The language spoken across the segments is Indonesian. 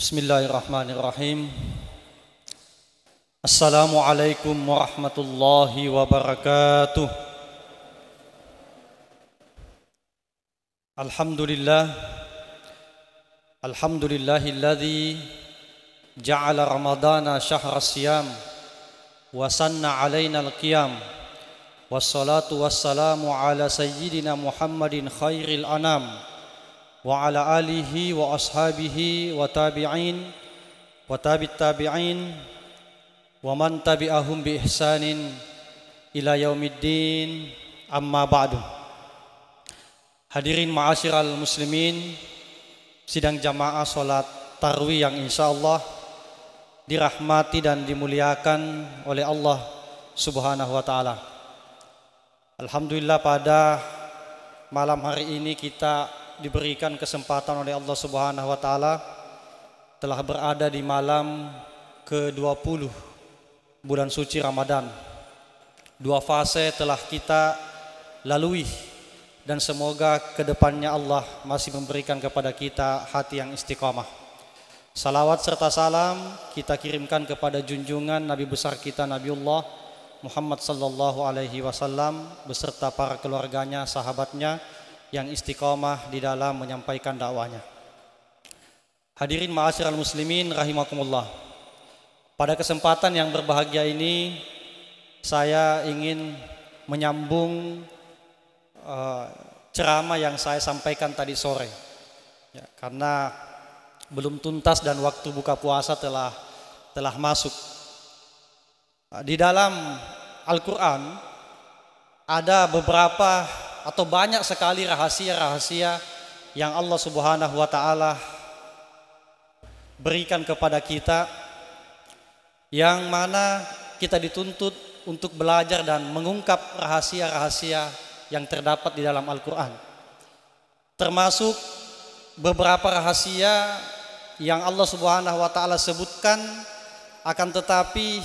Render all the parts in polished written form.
Bismillahirrahmanirrahim. Assalamualaikum warahmatullahi wabarakatuh. Alhamdulillahilladzi ja'ala ramadana syahra siyam wa sanna alaina al-qiyam wassalatu wassalamu ala sayyidina Muhammadin khairil anam wa ala alihi wa ashabihi wa tabi'in wa tabi'in wa man tabi'ahum bi ihsanin ila yaumiddin, amma ba'du. Hadirin ma'asyiral muslimin, sidang jamaah salat tarawih yang insyaallah dirahmati dan dimuliakan oleh Allah Subhanahu wa taala. Alhamdulillah, pada malam hari ini kita diberikan kesempatan oleh Allah Subhanahu wa taala telah berada di malam ke-20 bulan suci Ramadan. Dua fase telah kita lalui dan semoga kedepannya Allah masih memberikan kepada kita hati yang istiqamah. Salawat serta salam kita kirimkan kepada junjungan Nabi besar kita Nabiullah Muhammad sallallahu alaihi wasallam beserta para keluarganya, sahabatnya yang istiqamah di dalam menyampaikan dakwahnya. Hadirin ma'asyiral muslimin rahimakumullah. Pada kesempatan yang berbahagia ini saya ingin menyambung ceramah yang saya sampaikan tadi sore. Ya, karena belum tuntas dan waktu buka puasa telah masuk. Di dalam Al-Qur'an ada beberapa atau banyak sekali rahasia-rahasia yang Allah Subhanahu wa taala berikan kepada kita, yang mana kita dituntut untuk belajar dan mengungkap rahasia-rahasia yang terdapat di dalam Al-Qur'an. Termasuk beberapa rahasia yang Allah Subhanahu wa taala sebutkan, akan tetapi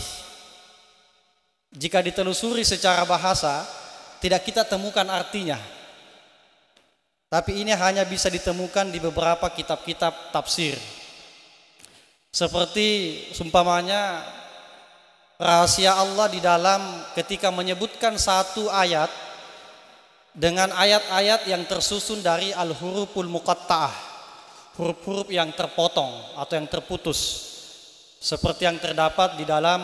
jika ditelusuri secara bahasa tidak kita temukan artinya. Tapi ini hanya bisa ditemukan di beberapa kitab-kitab tafsir. Seperti sumpamanya rahasia Allah di dalam ketika menyebutkan satu ayat dengan ayat-ayat yang tersusun dari al-huruful muqatta'ah, huruf-huruf yang terpotong atau yang terputus, seperti yang terdapat di dalam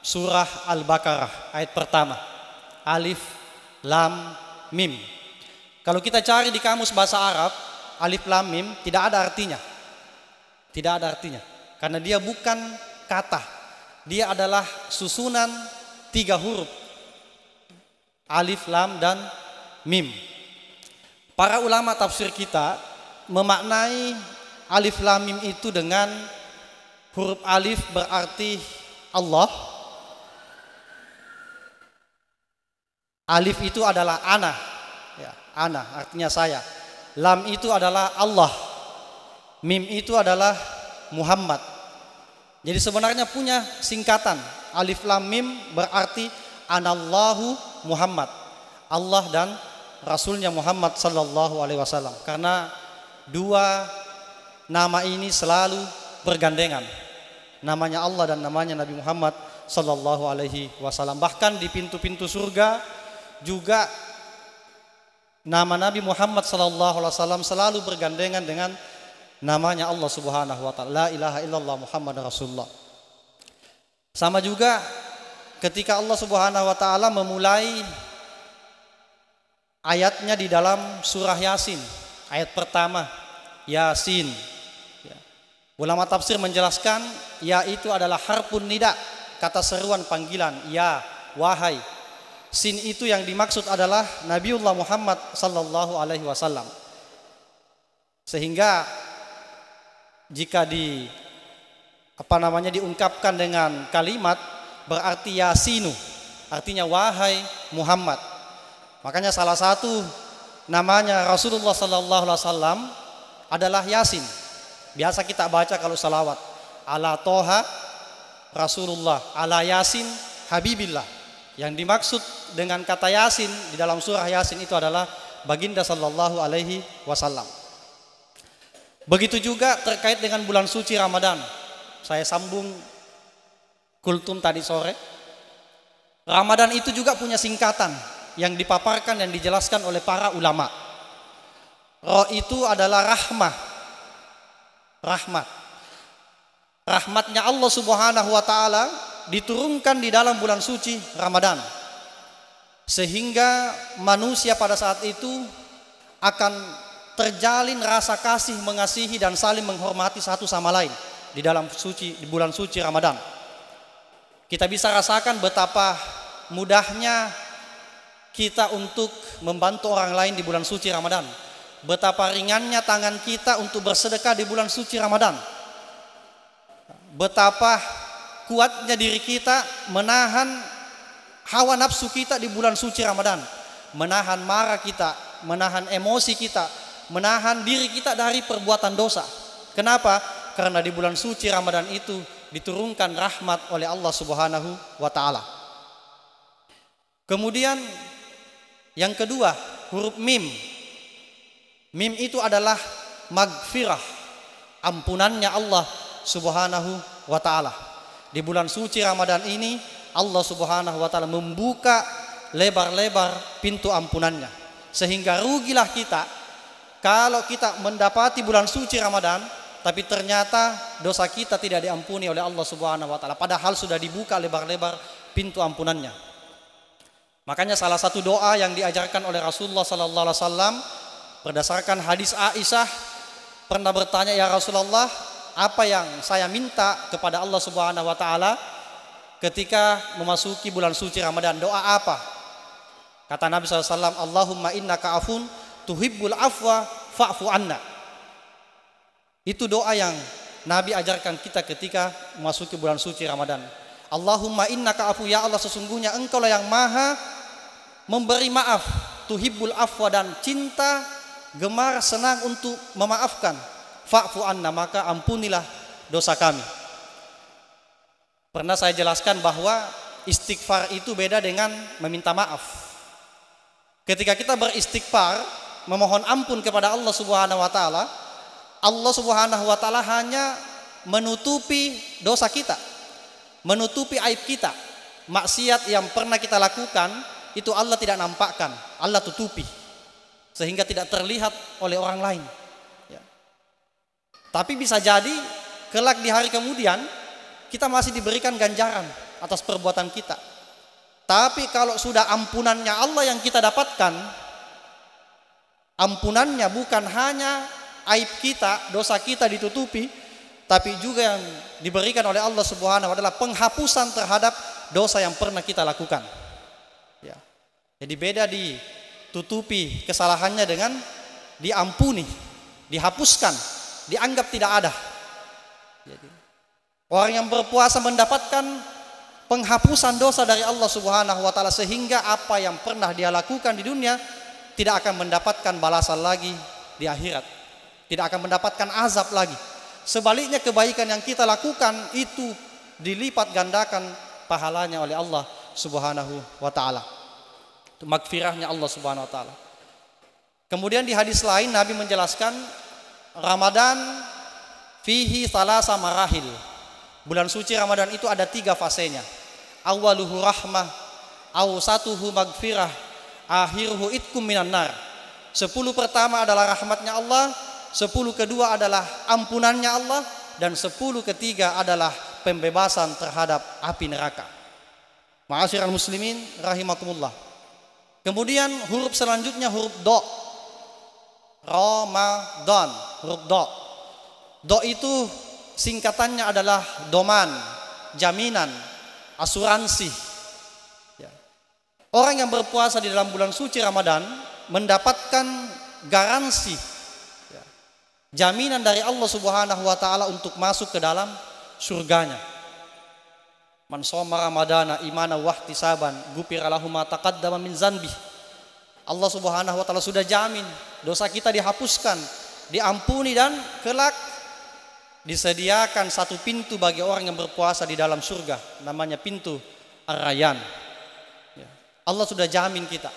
surah Al-Baqarah ayat pertama, alif lam mim. Kalau kita cari di kamus bahasa Arab, alif lam mim tidak ada artinya. Tidak ada artinya. Karena dia bukan kata. Dia adalah susunan 3 huruf. Alif, lam, dan mim. Para ulama tafsir kita memaknai alif lam mim itu dengan huruf alif berarti Allah. Alif itu adalah ana, ya, ana artinya saya. Lam itu adalah Allah. Mim itu adalah Muhammad. Jadi sebenarnya punya singkatan. Alif lam mim berarti anallahu Muhammad. Allah dan Rasulnya Muhammad sallallahu alaihi wasallam. Karena dua nama ini selalu bergandengan. Namanya Allah dan namanya Nabi Muhammad sallallahu alaihi wasallam. Bahkan di pintu-pintu surga juga nama Nabi Muhammad sallallahu alaihi wasallam selalu bergandengan dengan namanya Allah Subhanahu wa taala. La ilaha illallah Muhammad Rasulullah. Sama juga ketika Allah Subhanahu wa taala memulai ayatnya di dalam surah Yasin, ayat pertama, Yasin. Ulama tafsir menjelaskan ya itu adalah harfun nida, kata seruan panggilan, ya, wahai. Sin itu yang dimaksud adalah Nabiullah Muhammad sallallahu alaihi wasallam. Sehingga jika diungkapkan dengan kalimat berarti Yasinu, artinya wahai Muhammad. Makanya salah satu namanya Rasulullah sallallahu alaihi wasallam adalah Yasin. Biasa kita baca kalau salawat, ala Toha Rasulullah, ala Yasin Habibillah. Yang dimaksud dengan kata Yasin di dalam surah Yasin itu adalah baginda sallallahu alaihi wasallam. Begitu juga terkait dengan bulan suci Ramadan. Saya sambung kultum tadi sore. Ramadan itu juga punya singkatan yang dipaparkan dan dijelaskan oleh para ulama. Ro itu adalah rahmah. Rahmat. Rahmatnya Allah Subhanahu wa taala diturunkan di dalam bulan suci Ramadan. Sehingga manusia pada saat itu akan terjalin rasa kasih, mengasihi dan saling menghormati satu sama lain di dalam di bulan suci Ramadan. Kita bisa rasakan betapa mudahnya kita untuk membantu orang lain di bulan suci Ramadan. Betapa ringannya tangan kita untuk bersedekah di bulan suci Ramadan. Betapa kuatnya diri kita menahan hawa nafsu kita di bulan suci Ramadan. Menahan marah kita, menahan emosi kita, menahan diri kita dari perbuatan dosa. Kenapa? Karena di bulan suci Ramadan itu diturunkan rahmat oleh Allah Subhanahu wa taala. Kemudian yang kedua, huruf mim. Mim itu adalah magfirah, ampunannya Allah Subhanahu wa taala. Di bulan suci Ramadan ini Allah Subhanahu wa taala membuka lebar-lebar pintu ampunannya. Sehingga rugilah kita kalau kita mendapati bulan suci Ramadan tapi ternyata dosa kita tidak diampuni oleh Allah Subhanahu wa taala, padahal sudah dibuka lebar-lebar pintu ampunannya. Makanya salah satu doa yang diajarkan oleh Rasulullah sallallahu alaihi wasallam berdasarkan hadis Aisyah pernah bertanya, "Ya Rasulullah, apa yang saya minta kepada Allah Subhanahu wa taala ketika memasuki bulan suci Ramadan? Doa apa?" Kata Nabi SAW, "Allahumma innaka afun tuhibbul afwa fa'fu anna." Itu doa yang Nabi ajarkan kita ketika memasuki bulan suci Ramadan. Allahumma innaka afu, ya Allah sesungguhnya engkau lah yang maha memberi maaf, tuhibbul afwa dan cinta, gemar, senang untuk memaafkan. Fa'fu anna, maka ampunilah dosa kami. Pernah saya jelaskan bahwa istighfar itu beda dengan meminta maaf. Ketika kita beristighfar, memohon ampun kepada Allah Subhanahu wa taala, Allah Subhanahu wa taala hanya menutupi dosa kita, menutupi aib kita. Maksiat yang pernah kita lakukan itu Allah tidak nampakkan, Allah tutupi sehingga tidak terlihat oleh orang lain ya. Tapi bisa jadi kelak di hari kemudian kita masih diberikan ganjaran atas perbuatan kita. Tapi kalau sudah ampunannya Allah yang kita dapatkan, ampunannya bukan hanya aib kita, dosa kita ditutupi, tapi juga yang diberikan oleh Allah Subhanahu wa taala penghapusan terhadap dosa yang pernah kita lakukan. Ya. Jadi beda ditutupi kesalahannya dengan diampuni, dihapuskan, dianggap tidak ada. Jadi, orang yang berpuasa mendapatkan penghapusan dosa dari Allah Subhanahu wa taala sehingga apa yang pernah dia lakukan di dunia tidak akan mendapatkan balasan lagi di akhirat. Tidak akan mendapatkan azab lagi. Sebaliknya kebaikan yang kita lakukan itu dilipat gandakan pahalanya oleh Allah Subhanahu wa taala. Itu magfirahnya Allah Subhanahu wa taala. Kemudian di hadis lain Nabi menjelaskan Ramadan fihi salasa marahil. Bulan suci Ramadan itu ada 3 fasenya. Awaluhu rahmah, awsatuhu magfirah, akhiruhu itkum minan nar. 10 pertama adalah rahmatnya Allah, 10 kedua adalah ampunannya Allah, dan 10 ketiga adalah pembebasan terhadap api neraka. Ma'asyiral muslimin rahimakumullah. Kemudian huruf selanjutnya huruf do. Ramadan, huruf do. Do itu singkatannya adalah doman, jaminan, asuransi. Ya. Orang yang berpuasa di dalam bulan suci Ramadan mendapatkan garansi, ya, jaminan dari Allah Subhanahu wa taala untuk masuk ke dalam surganya. Man shoma ramadana imana wahtisaban ghufira lahu ma taqaddama min zanbi. Allah Subhanahu wa taala sudah jamin dosa kita dihapuskan, diampuni, dan kelak disediakan satu pintu bagi orang yang berpuasa di dalam surga, namanya pintu Ar-Rayyan. Ya. Allah sudah jamin kita.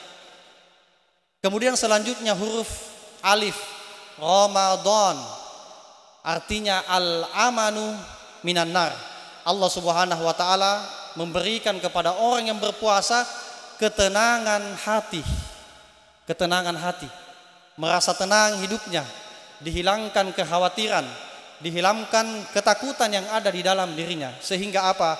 Kemudian selanjutnya huruf alif, Ramadan. Artinya al-amanu minan nar. Allah Subhanahu wa taala memberikan kepada orang yang berpuasa ketenangan hati. Ketenangan hati. Merasa tenang hidupnya, dihilangkan kekhawatiran, dihilangkan ketakutan yang ada di dalam dirinya. Sehingga apa?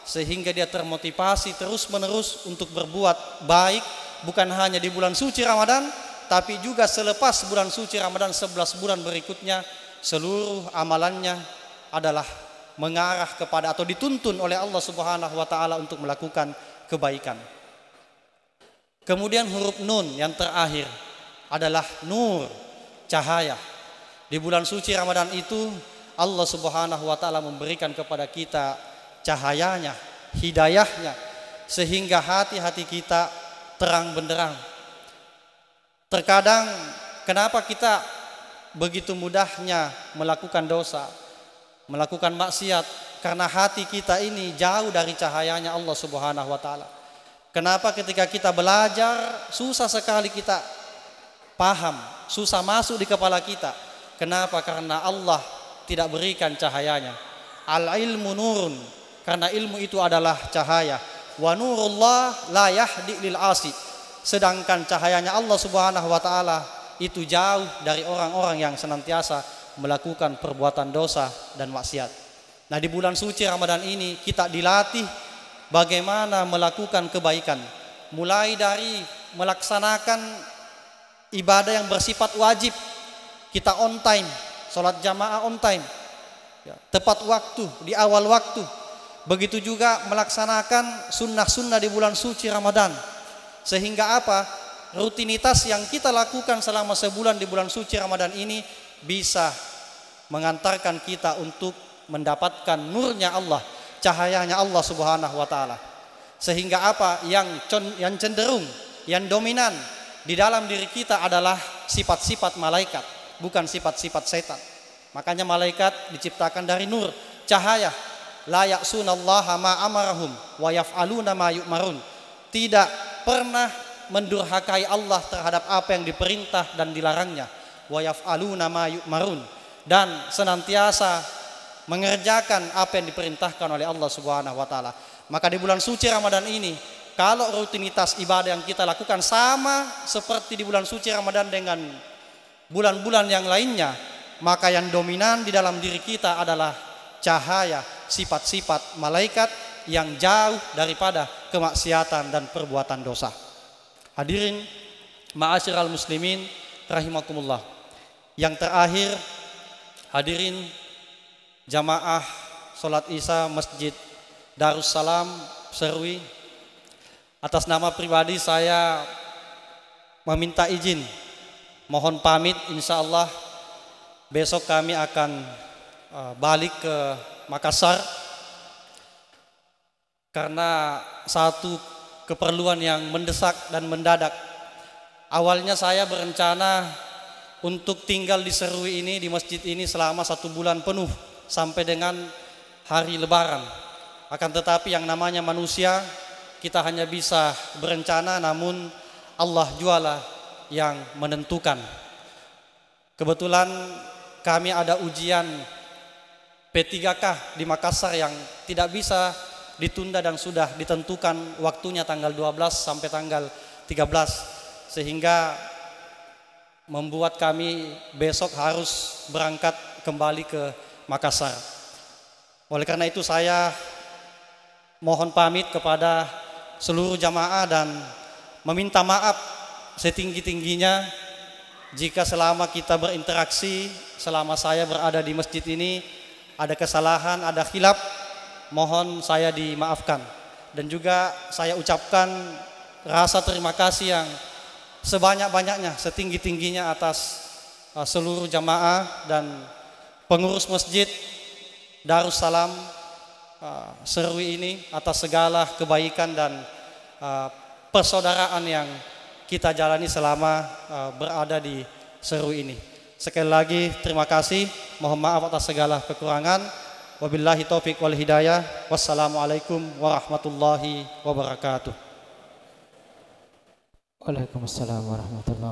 Sehingga dia termotivasi terus-menerus untuk berbuat baik, bukan hanya di bulan suci Ramadan, tapi juga selepas bulan suci Ramadan 11 bulan berikutnya. Seluruh amalannya adalah mengarah kepada atau dituntun oleh Allah Subhanahu wa taala untuk melakukan kebaikan. Kemudian huruf nun yang terakhir adalah nur, cahaya. Di bulan suci Ramadan itu Allah Subhanahu wa taala memberikan kepada kita cahayanya, hidayahnya, sehingga hati-hati kita terang benderang. Terkadang kenapa kita begitu mudahnya melakukan dosa, melakukan maksiat? Karena hati kita ini jauh dari cahayanya Allah Subhanahu wa taala. Kenapa ketika kita belajar susah sekali kita paham, susah masuk di kepala kita? Kenapa? Karena Allah tidak berikan cahayanya. Al-ilmu nurun, karena ilmu itu adalah cahaya. Wa nurullah la yahdi lil asi. Sedangkan cahayanya Allah Subhanahu wa taala itu jauh dari orang-orang yang senantiasa melakukan perbuatan dosa dan maksiat. Nah, di bulan suci Ramadan ini kita dilatih bagaimana melakukan kebaikan. Mulai dari melaksanakan ibadah yang bersifat wajib, kita on time, sholat jamaah on time, tepat waktu, di awal waktu. Begitu juga melaksanakan sunnah-sunnah di bulan suci Ramadan. Sehingga apa? Rutinitas yang kita lakukan selama sebulan di bulan suci Ramadan ini bisa mengantarkan kita untuk mendapatkan nurnya Allah, cahayanya Allah Subhanahu wa taala. Sehingga apa? Yang cenderung, yang dominan di dalam diri kita adalah sifat-sifat malaikat, bukan sifat-sifat setan. Makanya malaikat diciptakan dari nur, cahaya. La ya'sunallaha ma amarahum wa yaf'aluna ma yu'marun. Tidak pernah mendurhakai Allah terhadap apa yang diperintah dan dilarangnya. Wa yaf'aluna ma yu'marun, dan senantiasa mengerjakan apa yang diperintahkan oleh Allah Subhanahu wa taala. Maka di bulan suci Ramadan ini, kalau rutinitas ibadah yang kita lakukan sama seperti di bulan suci Ramadan dengan bulan-bulan yang lainnya, maka yang dominan di dalam diri kita adalah cahaya sifat-sifat malaikat yang jauh daripada kemaksiatan dan perbuatan dosa. Hadirin ma'asyiral muslimin rahimakumullah. Yang terakhir, hadirin jamaah salat Isya Masjid Darussalam Serui, atas nama pribadi saya meminta izin, mohon pamit, insyaallah besok kami akan balik ke Makassar karena satu keperluan yang mendesak dan mendadak. Awalnya saya berencana untuk tinggal di Serui ini, di masjid ini selama 1 bulan penuh sampai dengan hari Lebaran. Akan tetapi yang namanya manusia, kita hanya bisa berencana, namun Allah jualah yang menentukan. Kebetulan kami ada ujian P3K di Makassar yang tidak bisa ditunda dan sudah ditentukan waktunya tanggal 12 sampai tanggal 13, sehingga membuat kami besok harus berangkat kembali ke Makassar. Oleh karena itu saya mohon pamit kepada seluruh jamaah dan meminta maaf setinggi-tingginya jika selama kita berinteraksi, selama saya berada di masjid ini ada kesalahan, ada khilaf, mohon saya dimaafkan. Dan juga saya ucapkan rasa terima kasih yang sebanyak-banyaknya, setinggi-tingginya atas seluruh jamaah dan pengurus masjid Darussalam Serui ini atas segala kebaikan dan persaudaraan yang kita jalani selama berada di Serui ini. Sekali lagi terima kasih, mohon maaf atas segala kekurangan. Wabillahi taufiq wal hidayah. Wassalamualaikum warahmatullahi wabarakatuh. Waalaikumsalam warahmatullahi wabarakatuh.